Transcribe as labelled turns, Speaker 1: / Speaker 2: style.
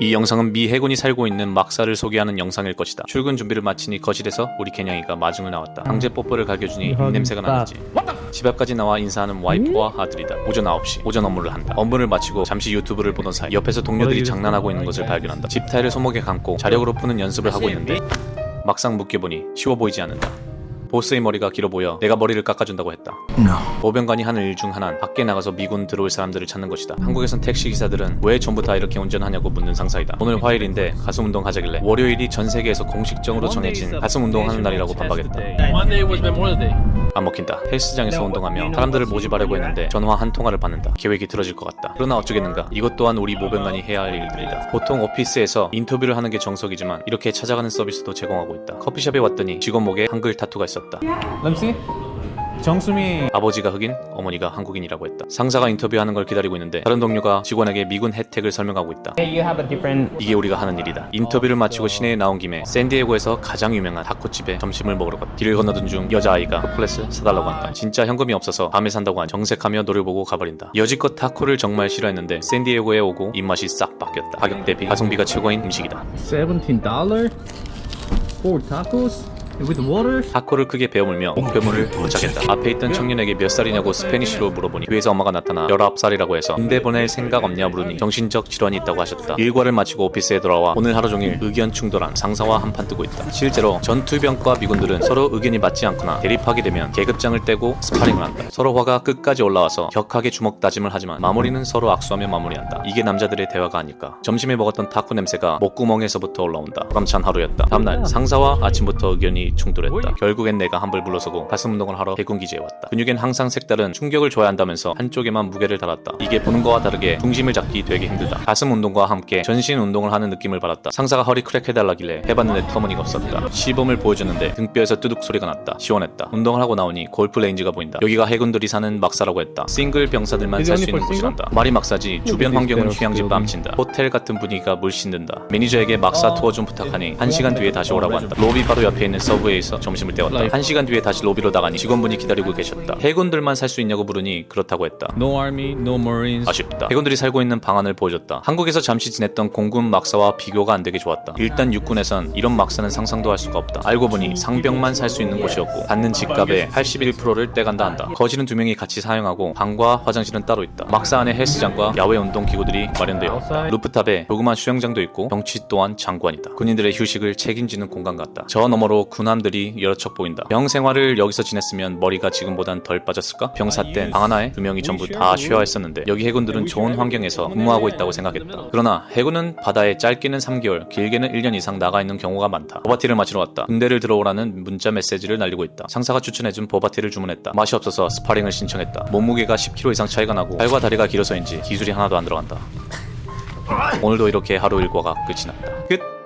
Speaker 1: 이 영상은 미 해군이 살고 있는 막사를 소개하는 영상일 것이다. 출근 준비를 마치니 거실에서 우리 개냥이가 마중을 나왔다. 강제 뽀뽀를 갈겨주니 입냄새가 나는지 집 앞까지 나와 인사하는 와이프와 아들이다. 오전 9시 오전 업무를 한다. 업무를 마치고 잠시 유튜브를 보던 사이 옆에서 동료들이 장난하고 있는 것을 발견한다. 집 타일을 손목에 감고 자력으로 푸는 연습을 하고 있는데 막상 묶여보니 쉬워 보이지 않는다. 보스의 머리가 길어 보여 내가 머리를 깎아준다고 했다. 보병관이 하는 일 중 하나는 밖에 나가서 미군 들어올 사람들을 찾는 것이다. 한국에선 택시기사들은 왜 전부 다 이렇게 운전하냐고 묻는 상사이다. 오늘 화요일인데 가슴 운동 하자길래 월요일이 전 세계에서 공식적으로 정해진 가슴 운동하는 날이라고 반박했다. 안 먹힌다. 헬스장에서 운동하며 사람들을 모집하려고 했는데 전화 한 통화를 받는다. 계획이 틀어질 것 같다. 그러나 어쩌겠는가. 이것 또한 우리 보병관이 해야 할 일들이다. 보통 오피스에서 인터뷰를 하는 게 정석이지만 이렇게 찾아가는 서비스도 제공하고 있다. 커피숍에 왔더니 직원 목에 한글 타투가 있었다.
Speaker 2: 람씨? 정수미.
Speaker 1: 아버지가 흑인, 어머니가 한국인이라고 했다. 상사가 인터뷰하는 걸 기다리고 있는데 다른 동료가 직원에게 미군 혜택을 설명하고 있다. 이게 우리가 하는 일이다. 인터뷰를 마치고 시내에 나온 김에 샌디에고에서 가장 유명한 타코집에 점심을 먹으러 갔다. 길을 건너던 중 여자아이가 초콜릿을 사달라고 한다. 진짜 현금이 없어서 밤에 산다고 하니 정색하며 노를 보고 가버린다. 여지껏 타코를 정말 싫어했는데 샌디에고에 오고 입맛이 싹 바뀌었다. 가격 대비 가성비가 최고인 음식이다.
Speaker 2: $17 for tacos with water.
Speaker 1: 타코를 크게 베어물며 목표물을 도착했다. 앞에 있던 청년에게 몇 살이냐고 스페니쉬로 물어보니 뒤에서 엄마가 나타나 19살이라고 해서 군대 보낼 생각 없냐 물으니 정신적 질환이 있다고 하셨다. 일과를 마치고 오피스에 돌아와 오늘 하루 종일 의견 충돌한 상사와 한판 뜨고 있다. 실제로 전투병과 미군들은 서로 의견이 맞지 않거나 대립하게 되면 계급장을 떼고 스파링을 한다. 서로 화가 끝까지 올라와서 격하게 주먹 다짐을 하지만 마무리는 서로 악수하며 마무리한다. 이게 남자들의 대화가 아닐까. 점심에 먹었던 타코 냄새가 목구멍에서부터 올라온다. 보람찬 하루였다. 다음날 상사와 아침부터 의견이 충돌했다. 결국엔 내가 한벌 물러서고 가슴 운동을 하러 해군 기지에 왔다. 근육엔 항상 색다른 충격을 줘야 한다면서 한쪽에만 무게를 달았다. 이게 보는 거와 다르게 중심을 잡기 되게 힘들다. 가슴 운동과 함께 전신 운동을 하는 느낌을 받았다. 상사가 허리 크랙 해달라길래 해봤는데 터무니가 없었다. 시범을 보여줬는데 등뼈에서 뚜둑 소리가 났다. 시원했다. 운동을 하고 나오니 골프 레인지가 보인다. 여기가 해군들이 사는 막사라고 했다. 싱글 병사들만 살 수 있는 곳이란다. 말이 막사지 주변 환경은 휴양지 뺨친다. 호텔 같은 분위기가 물씬든다. 매니저에게 막사 투어 좀 부탁하니 1시간 뒤에 다시 오라고 한다. 로비 바로 옆에 있는 서브웨이에서 점심을 때웠다. 1시간 뒤에 다시 로비로 나가니 직원분이 기다리고 계셨다. 해군들만 살 수 있냐고 물으니 그렇다고 했다.
Speaker 2: No army, no marines.
Speaker 1: 아쉽다. 해군들이 살고 있는 방안을 보여줬다. 한국에서 잠시 지냈던 공군 막사와 비교가 안 되게 좋았다. 일단 육군에선 이런 막사는 상상도 할 수가 없다. 알고 보니 상병만 살 수 있는 곳이었고 받는 집값의 81%를 떼간다 한다. 거실은 2명이 같이 사용하고 방과 화장실은 따로 있다. 막사 안에 헬스장과 야외 운동 기구들이 마련되어 있다. 루프탑에 조그만 수영장도 있고 병치 또한 장관이다. 군인들의 휴식을 책임지는 공간 같다. 저 너머로 군함들이 여러 척 보인다. 병 생활을 여기서 지냈으면 머리가 지금보단 덜 빠졌을까? 병사 땐 방 하나에 2명이 전부 다 쉬어야 했었는데 여기 해군들은 좋은 환경에서 근무하고 있다고 생각했다. 그러나 해군은 바다에 짧게는 3개월, 길게는 1년 이상 나가 있는 경우가 많다. 보바티를 마시러 왔다. 군대를 들어오라는 문자 메시지를 날리고 있다. 상사가 추천해준 보바티를 주문했다. 맛이 없어서 스파링을 신청했다. 몸무게가 10kg 이상 차이가 나고 팔과 다리가 길어서인지 기술이 하나도 안 들어간다. 오늘도 이렇게 하루 일과가 끝이 났다. 끝!